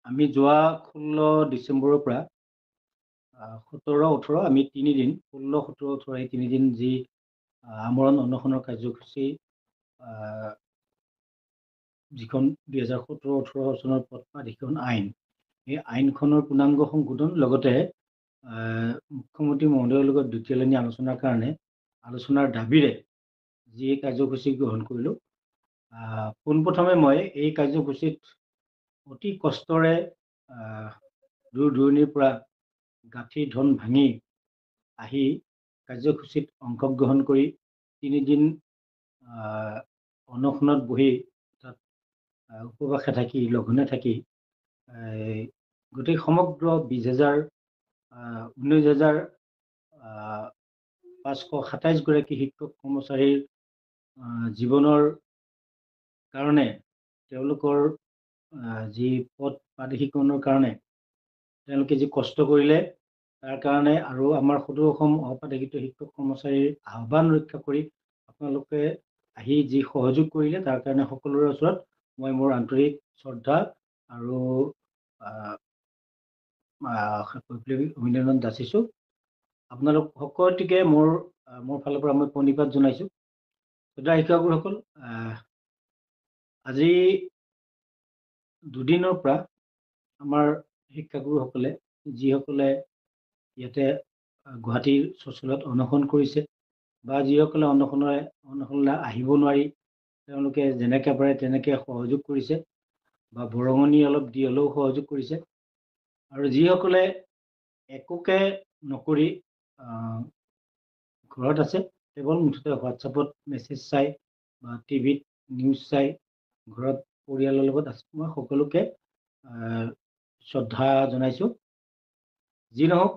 আমি যোৱা 16 ডিচেম্বৰৰ পৰা 17-18 আমি 3 দিন 16-17-18 এই 3 দিন যি আমৰণ অনশনৰ কাৰ্যসূচী যিখন 2017-18 চনৰ পথ যিখন আইন এই আইনখনৰ পূৰ্ণাংগ সংশোধন লগতে মুখ্যমন্ত্ৰী মহোদয়ৰ লগত দ্বিতীয়লানি আলোচনাৰ কাৰণে আলোচনাৰ দাবীৰে যি কাৰ্যসূচী গ্ৰহণ কৰিলোঁ। পোনপ্ৰথমে মই এই কাৰ্যসূচীত অতি কষ্টৰে দূৰ দূৰণিৰ পৰা গাঁঠি ধন ভাঙি আহি কাৰ্যসূচীত অংশগ্ৰহণ কৰি 3 দিন অনশনত বহি তাত উপবাসে থাকি লঘোণে থাকি গোটেই সমগ্ৰ 19,527 গৰাকী শিক্ষক কৰ্মচাৰীৰ জীৱনৰ কাৰণে তেওঁলোকৰ যি পদ প্ৰাদেশিকৰণৰ কাৰণে তেওঁলোকে যি কষ্ট কৰিলে তাৰ কাৰণে আৰু আমাৰ সদৌ অসম অপ্ৰাদেশিত শিক্ষক কৰ্মচাৰীৰ আহ্বান ৰক্ষা কৰি আপোনালোকে আহি যি সহযোগ কৰিলে তাৰ কাৰণে সকলোৰে ওচৰত মই মোৰ আন্তৰিক শ্ৰদ্ধা আৰু অভিনন্দন যাচিছোঁ। আপোনালোক সকলোকে মোৰ ফালৰ পৰা মই প্ৰণিপাত জনাইছোঁ। শ্ৰদ্ধা শিক্ষাগুৰুসকল, আজি দুদিনৰ পৰা আমাৰ শিক্ষাগুৰুসকলে যিসকলে ইয়াতে গুৱাহাটীৰ চচলত অনশন কৰিছে বা যিসকলে অনশনলৈ আহিব নোৱাৰি তেওঁলোকে যেনেকৈ পাৰে তেনেকৈ সহযোগ কৰিছে বা বৰঙণি অলপ দি হ'লেও সহযোগ কৰিছে আৰু যিসকলে একোকে নকৰি ঘৰত আছে কেৱল মুঠতে হোৱাটছআপত মেছেজ চাই বা টিভিত নিউজ চাই ঘৰত পৰিয়ালৰ লগত আছে, মই সকলোকে শ্ৰদ্ধা জনাইছোঁ। যি নহওক,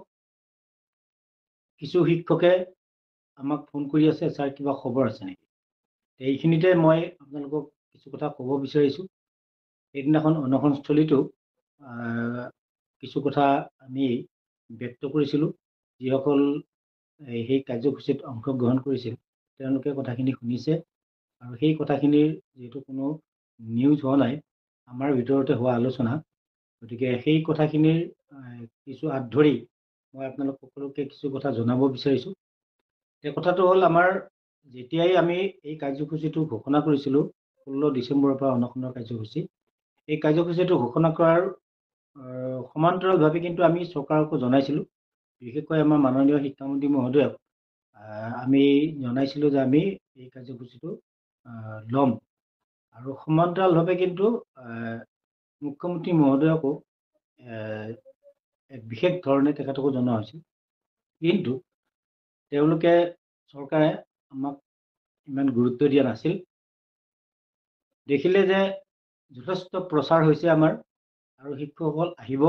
কিছু শিক্ষকে আমাক ফোন কৰি আছে, ছাৰ কিবা খবৰ আছে নেকি? এইখিনিতে মই আপোনালোকক কিছু কথা ক'ব বিচাৰিছোঁ। সেইদিনাখন অনশনস্থলীতো কিছু কথা আমি ব্যক্ত কৰিছিলোঁ। যিসকল সেই কাৰ্যসূচীত অংশগ্ৰহণ কৰিছিল তেওঁলোকে কথাখিনি শুনিছে আৰু সেই কথাখিনিৰ যিহেতু কোনো নিউজ হোৱা নাই, আমাৰ ভিতৰতে হোৱা আলোচনা, গতিকে সেই কথাখিনিৰ কিছু আঁত ধৰি মই আপোনালোক সকলোকে কিছু কথা জনাব বিচাৰিছোঁ। সেই কথাটো হ'ল, আমাৰ যেতিয়াই আমি এই কাৰ্যসূচীটো ঘোষণা কৰিছিলোঁ 16 ডিচেম্বৰৰ পৰা অনশনৰ কাৰ্যসূচী, এই কাৰ্যসূচীটো ঘোষণা কৰাৰ সমান্তৰালভাৱে কিন্তু আমি চৰকাৰকো জনাইছিলোঁ, বিশেষকৈ আমাৰ মাননীয় শিক্ষামন্ত্ৰী মহোদয়ক আমি জনাইছিলোঁ যে আমি এই কাৰ্যসূচীটো ল'ম আৰু সমান্তৰালভাৱে কিন্তু মুখ্যমন্ত্ৰী মহোদয়কো এক বিশেষ ধৰণে তেখেতকো জনোৱা হৈছিল। কিন্তু তেওঁলোকে চৰকাৰে আমাক ইমান গুৰুত্ব দিয়া নাছিল। দেখিলে যে যথেষ্ট প্ৰচাৰ হৈছে আমাৰ আৰু শিক্ষকসকল আহিব,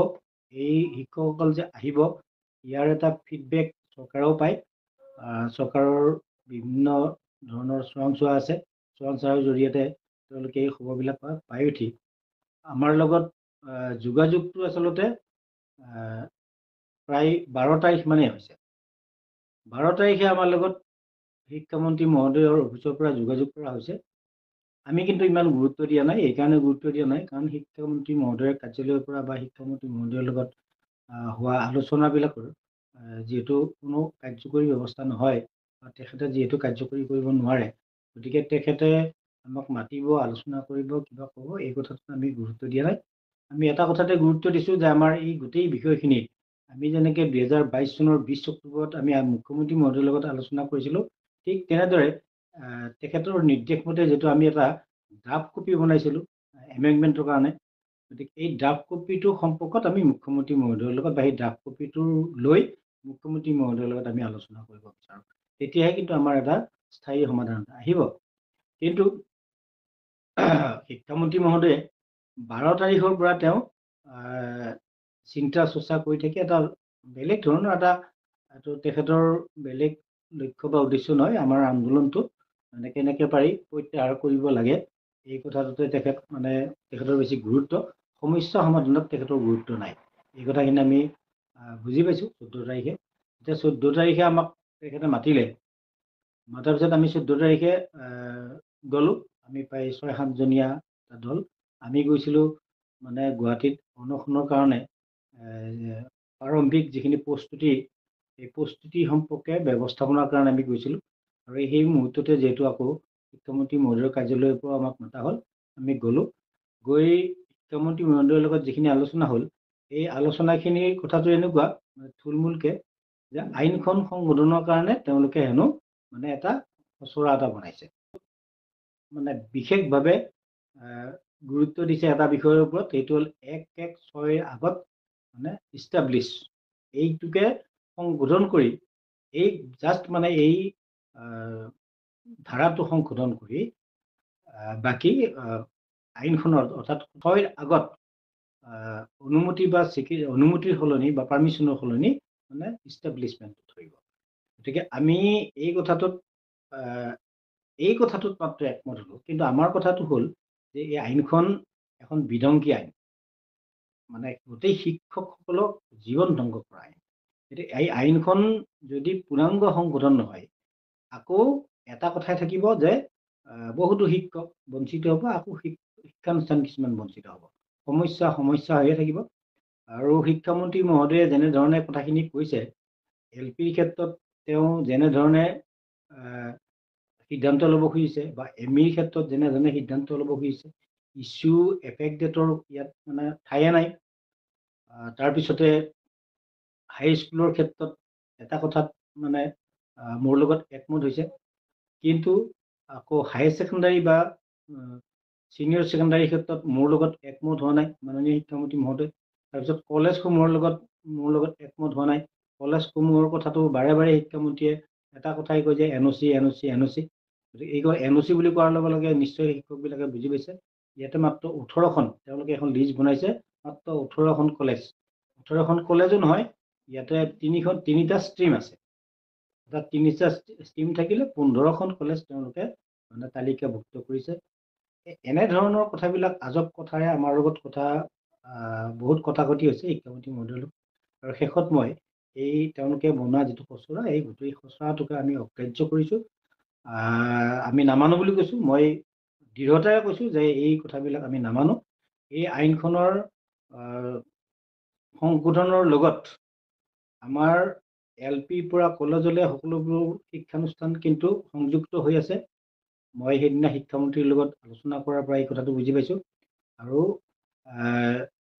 এই শিক্ষকসকল যে আহিব ইয়াৰ এটা ফিডবেক চৰকাৰেও পায়। চৰকাৰৰ বিভিন্ন ধৰণৰ চোৰাংচোৱা আছে, চোৰাংচোৱাৰ জৰিয়তে তেওঁলোকে এই খবৰবিলাক পাই উঠি আমাৰ লগত যোগাযোগটো আচলতে প্ৰায় 12 তাৰিখ মানে হৈছে। 12 তাৰিখে আমাৰ লগত শিক্ষামন্ত্ৰী মহোদয়ৰ অফিচৰ পৰা যোগাযোগ কৰা হৈছে। আমি কিন্তু ইমান গুৰুত্ব দিয়া নাই। এইকাৰণে গুৰুত্ব দিয়া নাই কাৰণ শিক্ষামন্ত্ৰী মহোদয়ৰ কাৰ্যালয়ৰ পৰা বা শিক্ষামন্ত্ৰী মহোদয়ৰ লগত হোৱা আলোচনাবিলাকৰ যিহেতু কোনো কাৰ্যকৰী ব্যৱস্থা নহয় বা তেখেতে যিহেতু কাৰ্যকৰী কৰিব নোৱাৰে, গতিকে তেখেতে আমাক মাতিব, আলোচনা কৰিব, কিবা ক'ব, এই কথাটোত আমি গুৰুত্ব দিয়া নাই। আমি এটা কথাতে গুৰুত্ব দিছোঁ যে আমাৰ এই গোটেই বিষয়খিনি আমি যেনেকৈ 2022 চনৰ 20 অক্টোবৰত আমি মুখ্যমন্ত্ৰী মহোদয়ৰ লগত আলোচনা কৰিছিলোঁ, ঠিক তেনেদৰে তেখেতৰ নিৰ্দেশ মতে যিহেতু আমি এটা ড্ৰাফ্ট কপি বনাইছিলোঁ এমেণ্ডমেণ্টৰ কাৰণে, গতিকে এই ড্ৰাফ্ট কপিটো সম্পৰ্কত আমি মুখ্যমন্ত্ৰী মহোদয়ৰ লগত বা সেই ড্ৰাফ্ট কপিটো লৈ মুখ্যমন্ত্ৰী মহোদয়ৰ লগত আমি আলোচনা কৰিব বিচাৰোঁ। তেতিয়াহে কিন্তু আমাৰ এটা স্থায়ী সমাধান আহিব। কিন্তু শিক্ষামন্ত্ৰী মহোদয়ে 12 তাৰিখৰ পৰা তেওঁ চিন্তা চৰ্চা কৰি থাকি এটা বেলেগ ধৰণৰ এটা তেখেতৰ বেলেগ লক্ষ্য বা উদ্দেশ্য নহয়, আমাৰ আন্দোলনটো মানে কেনেকৈ পাৰি প্ৰত্যাহাৰ কৰিব লাগে এই কথাটোতে তেখেতৰ বেছি গুৰুত্ব, সমস্যা সমাধানত তেখেতৰ গুৰুত্ব নাই। এই কথাখিনি আমি বুজি পাইছোঁ 14 তাৰিখে। এতিয়া 14 তাৰিখে আমাক তেখেতে মাতিলে, মাতাৰ পিছত আমি 14 তাৰিখে গ'লোঁ। আমি প্ৰায় 6-7 জনীয়া এটা দল, আমি গৈছিলোঁ মানে গুৱাহাটীত অনশনৰ কাৰণে প্ৰাৰম্ভিক যিখিনি প্ৰস্তুতি, এই প্ৰস্তুতি সম্পৰ্কে ব্যৱস্থাপনাৰ কাৰণে আমি গৈছিলোঁ। আৰু সেই মুহূৰ্ততে যিহেতু আকৌ শিক্ষামন্ত্ৰী মহোদয়ৰ কাৰ্যালয়ৰ পৰা আমাক মতা হ'ল, আমি গ'লোঁ। গৈ শিক্ষামন্ত্ৰী মহোদয়ৰ লগত যিখিনি আলোচনা হ'ল, এই আলোচনাখিনিৰ কথাটো এনেকুৱা থুলমূলকৈ যে আইনখন সংশোধনৰ কাৰণে তেওঁলোকে হেনো মানে এটা খচৰা এটা বনাইছে। মানে বিশেষভাৱে গুৰুত্ব দিছে এটা বিষয়ৰ ওপৰত, সেইটো হ'ল 1/1/6 আগত মানে ইষ্টাব্লিছ, এইটোকে সংশোধন কৰি এই জাষ্ট মানে এই ধাৰাটো সংশোধন কৰি বাকী আইনখনৰ অৰ্থাৎ 6ৰ আগত অনুমতি বা অনুমতিৰ সলনি বা পাৰ্মিশ্যনৰ সলনি মানে ইষ্টাব্লিছমেণ্ট ধৰিব। গতিকে আমি এই কথাটোত মাত্ৰ একমত হ'লোঁ। কিন্তু আমাৰ কথাটো হ'ল যে এই আইনখন এখন বিধ্বংসী আইন, মানে গোটেই শিক্ষকসকলক জীৱন ধ্বংস কৰা আইন। গতিকে এই আইনখন যদি পূৰ্ণাংগ সংশোধন নহয়, আকৌ এটা কথাই থাকিব যে বহুতো শিক্ষক বঞ্চিত হ'ব, আকৌ শিক্ষানুষ্ঠান কিছুমান বঞ্চিত হ'ব, সমস্যা হৈয়ে থাকিব। আৰু শিক্ষামন্ত্ৰী মহোদয়ে যেনেধৰণে কথাখিনি কৈছে, LPৰ ক্ষেত্ৰত তেওঁ যেনেধৰণে সিদ্ধান্ত ল'ব খুজিছে বা MEৰ ক্ষেত্ৰত যেনেধৰণে সিদ্ধান্ত ল'ব খুজিছে, ইছ্যু এফেক্ট ডেটৰ ইয়াত মানে ঠায়ে নাই। তাৰপিছতে হাইস্কুলৰ ক্ষেত্ৰত এটা কথাত মানে মোৰ লগত একমত হৈছে, কিন্তু আকৌ হায়াৰ ছেকেণ্ডাৰী বা ছিনিয়ৰ ছেকেণ্ডাৰীৰ ক্ষেত্ৰত মোৰ লগত একমত হোৱা নাই মাননীয় শিক্ষামন্ত্ৰী মহোদয়। তাৰপিছত কলেজসমূহৰ লগত মোৰ লগত একমত হোৱা নাই। কলেজসমূহৰ কথাটো বাৰে বাৰে শিক্ষামন্ত্ৰীয়ে এটা কথাই কয় যে NOC। গতিকে এই NOC বুলি কোৱাৰ লগে লগে নিশ্চয় শিক্ষকবিলাকে বুজি পাইছে, ইয়াতে মাত্ৰ 18খন, তেওঁলোকে এখন লিষ্ট বনাইছে, মাত্ৰ 18খন কলেজ। 18খন কলেজো নহয়, ইয়াতে তিনিটা ষ্ট্ৰীম আছে। অৰ্থাৎ 3টা ষ্ট্ৰীম থাকিলে 15খন কলেজ তেওঁলোকে মানে তালিকাভুক্ত কৰিছে। এনেধৰণৰ কথাবিলাক আজব কথাৰে আমাৰ লগত বহুত কথা কটি হৈছে শিক্ষামন্ত্ৰী মহোদয়ৰ লগত। আৰু শেষত মই এই তেওঁলোকে বনোৱা যিটো খচৰা, এই গোটেই খচৰাটোকে আমি অগ্ৰাহ্য কৰিছোঁ, আমি নামানো বুলি কৈছোঁ। মই দৃঢ়তাৰে কৈছোঁ যে এই কথাবিলাক আমি নামানো। এই আইনখনৰ সংশোধনৰ লগত আমাৰ LPৰ পৰা কলেজলৈ সকলোবোৰ শিক্ষানুষ্ঠান কিন্তু সংযুক্ত হৈ আছে। মই সেইদিনা শিক্ষামন্ত্ৰীৰ লগত আলোচনা কৰাৰ পৰা এই কথাটো বুজি পাইছোঁ। আৰু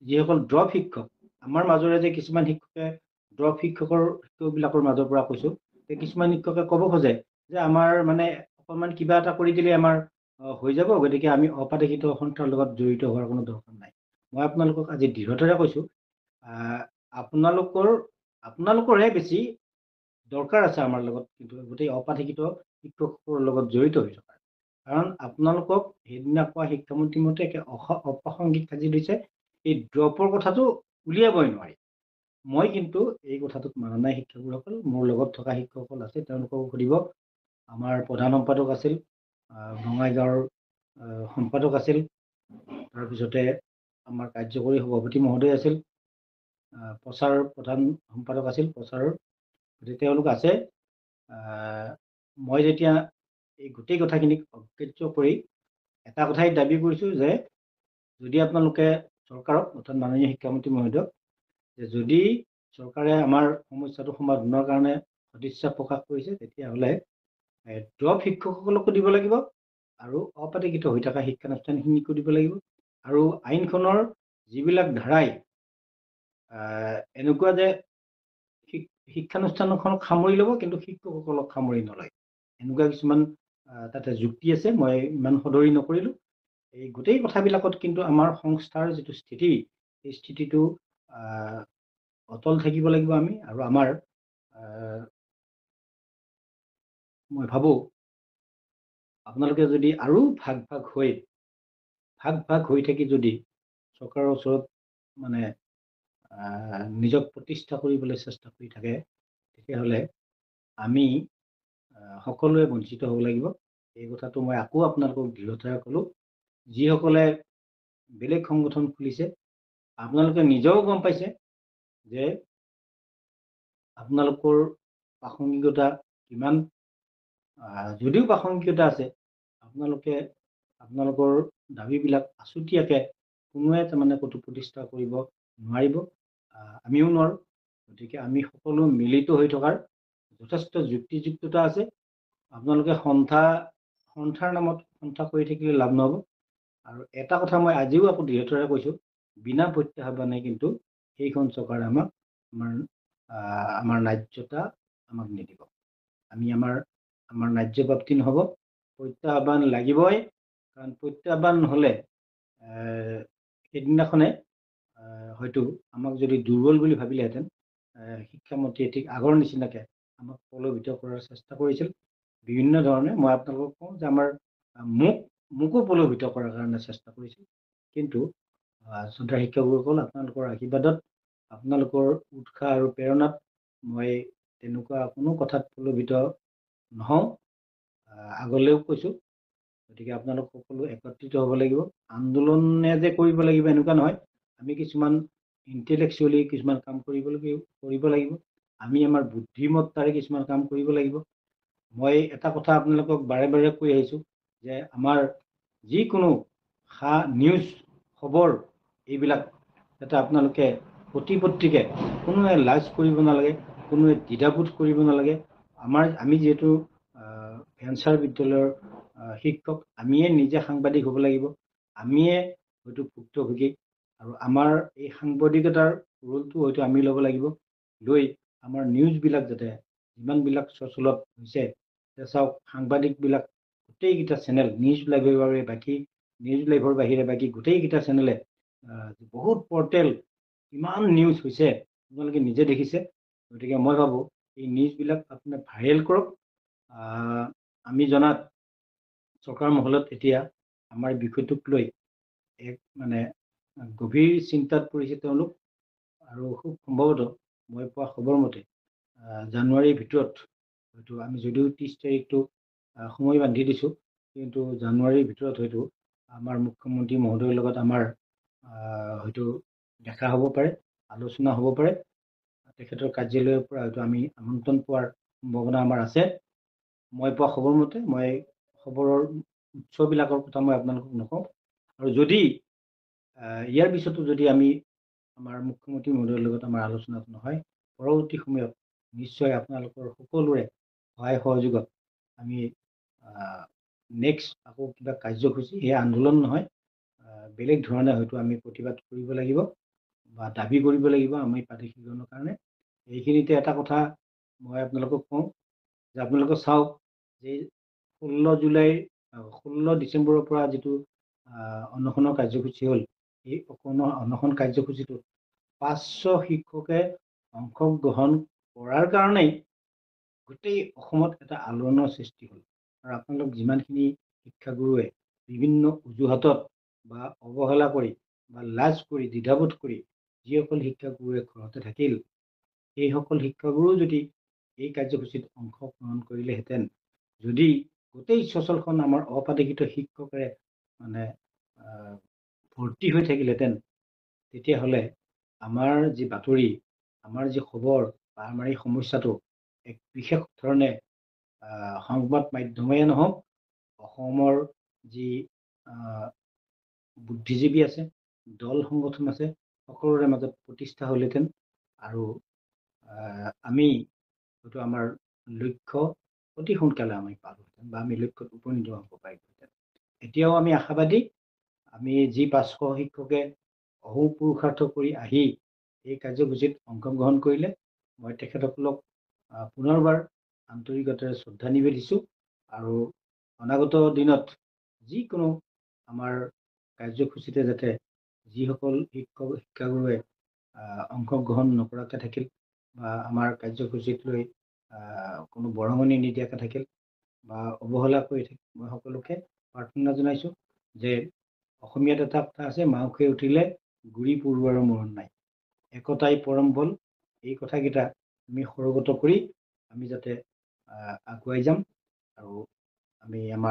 যিসকল ড্ৰপ শিক্ষক, আমাৰ মাজৰে যে কিছুমান শিক্ষকে ড্ৰপ শিক্ষকবিলাকৰ মাজৰ পৰা কৈছোঁ, যে কিছুমান শিক্ষকে ক'ব খোজে যে আমাৰ মানে অকণমান কিবা এটা কৰি দিলে আমাৰ হৈ যাব, গতিকে আমি অপাঠিকিত সন্থাৰ লগত জড়িত হোৱাৰ কোনো দৰকাৰ নাই। মই আপোনালোকক আজি দৃঢ়তাৰে কৈছোঁ, আপোনালোকৰহে বেছি দৰকাৰ আছে আমাৰ লগত, কিন্তু গোটেই অপাঠিকিত শিক্ষকসকলৰ লগত জড়িত হৈ থকা। কাৰণ আপোনালোকক সেইদিনা কোৱা শিক্ষামন্ত্ৰী মতে একে অপ্ৰাসংগিক সাজি দিছে, এই ড্ৰপৰ কথাটো উলিয়াবই নোৱাৰি। মই কিন্তু এই কথাটোত মানা নাই। শিক্ষকসকল মোৰ লগত থকা শিক্ষকসকল আছে, তেওঁলোকক সুধিব। আমাৰ প্ৰধান সম্পাদক আছিল, বঙাইগাঁৱৰ সম্পাদক আছিল, তাৰপিছতে আমাৰ কাৰ্যকৰী সভাপতি মহোদয় আছিল, প্ৰচাৰ প্ৰধান সম্পাদক আছিল প্ৰচাৰৰ, গতিকে তেওঁলোক আছে। মই যেতিয়া এই গোটেই কথাখিনিক অগ্ৰাহ্য কৰি এটা কথাই দাবী কৰিছোঁ যে যদি আপোনালোকে চৰকাৰক, অৰ্থাৎ মাননীয় শিক্ষামন্ত্ৰী মহোদয়ক, যে যদি চৰকাৰে আমাৰ সমস্যাটো সমাধানৰ কাৰণে সদিচ্ছা প্ৰকাশ কৰিছে, তেতিয়াহ'লে ড্ৰপ শিক্ষকসকলকো দিব লাগিব আৰু অপাঠিকিত হৈ থকা শিক্ষানুষ্ঠানখিনিকো দিব লাগিব। আৰু আইনখনৰ যিবিলাক ধাৰাই এনেকুৱা যে শিক্ষানুষ্ঠানখনক সামৰি ল'ব কিন্তু শিক্ষকসকলক সামৰি নলয়, এনেকুৱা কিছুমান তাতে যুক্তি আছে। মই ইমান সদৰি নকৰিলোঁ। এই গোটেই কথাবিলাকত কিন্তু আমাৰ সংস্থাৰ যিটো স্থিতি, সেই স্থিতিটো অটল থাকিব লাগিব আমি। আৰু আমাৰ মই ভাবোঁ আপোনালোকে যদি আৰু ভাগ ভাগ হৈ থাকি যদি চৰকাৰৰ ওচৰত মানে নিজক প্ৰতিষ্ঠা কৰিবলৈ চেষ্টা কৰি থাকে, তেতিয়াহ'লে আমি সকলোৱে বঞ্চিত হ'ব লাগিব। এই কথাটো মই আকৌ আপোনালোকক দৃঢ়তাৰে ক'লোঁ। যিসকলে বেলেগ সংগঠন খুলিছে, আপোনালোকে নিজেও গম পাইছে যে আপোনালোকৰ প্ৰাসংগিকতা কিমান। যদিও প্ৰাসংগিকতা আছে, আপোনালোকে আপোনালোকৰ দাবীবিলাক আছুতীয়াকৈ কোনোৱে তাৰমানে ক'তো প্ৰতিষ্ঠা কৰিব নোৱাৰিব, আমিও নোৱাৰোঁ। গতিকে আমি সকলো মিলিত হৈ থকাৰ যথেষ্ট যুক্তিযুক্ততা আছে। আপোনালোকে সন্থাৰ নামত সন্থা কৰি থাকিলে লাভ নহ'ব। আৰু এটা কথা মই আজিও আকৌ দৃঢ়তাৰে কৈছোঁ, বিনা প্ৰত্যাহ্বানে কিন্তু সেইখন চৰকাৰে আমাৰ ন্যায্যতা আমাক নিদিব। আমি আমাৰ ন্যায্যপ্ৰাপ্তি নহ'ব, প্ৰত্যাহ্বান লাগিবই। কাৰণ প্ৰত্যাহ্বান নহ'লে সেইদিনাখনে হয়তো আমাক যদি দুৰ্বল বুলি ভাবিলেহেঁতেন, শিক্ষামন্ত্ৰীয়ে ঠিক আগৰ নিচিনাকে আমাক প্ৰলোভিত কৰাৰ চেষ্টা কৰিছিল বিভিন্ন ধৰণে। মই আপোনালোকক কওঁ যে আমাৰ মোকো প্ৰলোভিত কৰাৰ কাৰণে চেষ্টা কৰিছিল। কিন্তু শ্ৰদ্ধা শিক্ষকসকল, আপোনালোকৰ আশীৰ্বাদত, আপোনালোকৰ উৎসাহ আৰু প্ৰেৰণাত মই তেনেকুৱা কোনো কথাত প্ৰলোভিত নহওঁ। আগলৈও কৈছোঁ। গতিকে আপোনালোক সকলো একত্ৰিত হ'ব লাগিব। আন্দোলনে যে কৰিব লাগিব এনেকুৱা নহয়, আমি কিছুমান ইণ্টেলেকচুৱেলি কিছুমান কাম কৰিব লাগিব। আমি আমাৰ বুদ্ধিমত্তাৰে কিছুমান কাম কৰিব লাগিব। মই এটা কথা আপোনালোকক বাৰে বাৰে কৈ আহিছোঁ যে আমাৰ যিকোনো নিউজ খবৰ এইবিলাক যাতে আপোনালোকে প্ৰতিপত্তিকে কোনোৱে লাজ কৰিব নালাগে, কোনোৱে দ্বিধাবোধ কৰিব নালাগে। আমি যিহেতু ভেঞ্চাৰ বিদ্যালয়ৰ শিক্ষক, আমিয়ে নিজে সাংবাদিক হ'ব লাগিব, আমিয়ে হয়তো ভুক্তভোগী। আৰু আমাৰ এই সাংবাদিকতাৰ ৰোলটো হয়তো আমি ল'ব লাগিব, লৈ আমাৰ নিউজবিলাক যাতে যিমানবিলাক চচলত হৈছে, চাওক সাংবাদিকবিলাক গোটেইকেইটা চেনেল, নিউজ লাইভৰ বাহিৰে বাকী গোটেইকেইটা চেনেলে বহুত পৰ্টেল কিমান নিউজ হৈছে আপোনালোকে নিজে দেখিছে। গতিকে মই ভাবোঁ এই নিউজবিলাক আপুনি ভাইৰেল কৰক। আমি জনাত চৰকাৰ মহলত এতিয়া আমাৰ বিষয়টোক লৈ এক গভীৰ চিন্তাত পৰিছে তেওঁলোক। আৰু খুব সম্ভৱতঃ মই পোৱা খবৰ মতে জানুৱাৰীৰ ভিতৰত হয়তো, আমি যদিও 30 তাৰিখটো সময় বান্ধি দিছোঁ, কিন্তু জানুৱাৰীৰ ভিতৰত হয়তো আমাৰ মুখ্যমন্ত্ৰী মহোদয়ৰ লগত আমাৰ হয়তো দেখা হ'ব পাৰে, আলোচনা হ'ব পাৰে। তেখেতৰ কাৰ্যালয়ৰ পৰা হয়তো আমি আমন্ত্ৰণ পোৱাৰ সম্ভাৱনা আমাৰ আছে। মই পোৱা খবৰ মতে, মই খবৰৰ উৎসবিলাকৰ কথা মই আপোনালোকক নকওঁ। আৰু যদি ইয়াৰ পিছতো যদি আমাৰ মুখ্যমন্ত্ৰী মহোদয়ৰ লগত আমাৰ আলোচনাত নহয়, পৰৱৰ্তী সময়ত নিশ্চয় আপোনালোকৰ সকলোৰে সহায় সহযোগত আমি নেক্সট আকৌ কিবা কাৰ্যসূচী, এই আন্দোলন নহয়, বেলেগ ধৰণে হয়তো আমি প্ৰতিবাদ কৰিব লাগিব বা দাবী কৰিব লাগিব আমি প্ৰাদেশিকৰণৰ কাৰণে। এইখিনিতে এটা কথা মই আপোনালোকক কওঁ যে আপোনালোকে চাওক যে 16 ডিচেম্বৰৰ পৰা যিটো অনশনৰ কাৰ্যসূচী হ'ল, এই অনশন কাৰ্যসূচীটোত 500 শিক্ষকে অংশগ্ৰহণ কৰাৰ কাৰণেই গোটেই অসমত এটা আলোড়নৰ সৃষ্টি হ'ল। আৰু আপোনালোক যিমানখিনি শিক্ষাগুৰুৱে বিভিন্ন অজুহাতত বা অৱহেলা কৰি বা লাজ কৰি দ্বিধাবোধ কৰি যিসকল শিক্ষাগুৰুৱে ঘৰতে থাকিল, সেইসকল শিক্ষাগুৰু যদি এই কাৰ্যসূচীত অংশগ্ৰহণ কৰিলেহেঁতেন, যদি গোটেই চচলখন আমাৰ অপ্ৰাদেশিত শিক্ষকেৰে ভৰ্তি হৈ থাকিলহেঁতেন, তেতিয়াহ'লে আমাৰ যি বাতৰি, আমাৰ যি খবৰ বা আমাৰ এই সমস্যাটো এক বিশেষ ধৰণে সংবাদ মাধ্যমেই নহওক, অসমৰ যি বুদ্ধিজীৱী আছে, দল সংগঠন আছে, সকলোৰে মাজত প্ৰতিষ্ঠা হ'লহেঁতেন। আৰু আমি হয়তো আমাৰ লক্ষ্য অতি সোনকালে আমি পালোহেঁতেন বা আমি লক্ষ্যত উপনীত হ'ব পাৰিলোহেঁতেন। এতিয়াও আমি আশাবাদী। আমি যি 500 শিক্ষকে অহোপুৰুষাৰ্থ কৰি আহি এই কাৰ্যসূচীত অংশগ্ৰহণ কৰিলে, মই তেখেতসকলক পুনৰবাৰ আন্তৰিকতাৰে শ্ৰদ্ধা নিবেদিছোঁ। আৰু অনাগত দিনত যিকোনো আমাৰ কাৰ্যসূচীতে যাতে যিসকল শিক্ষাগুৰুৱে অংশগ্ৰহণ নকৰাকৈ থাকিল বা আমাৰ কাৰ্যসূচীক লৈ কোনো বৰঙণি নিদিয়াকৈ থাকিল বা অৱহেলা কৰি থাকিল, মই সকলোকে প্ৰাৰ্থনা জনাইছোঁ যে অসমীয়াত এটা কথা আছে, মাওখে উঠিলে গুৰি পৰুৱাৰো মৰণ নাই, একতাই পৰম বল। এই কথাকেইটা আমি সৰগত কৰি আমি যাতে আগুৱাই যাম আৰু আমি আমাৰ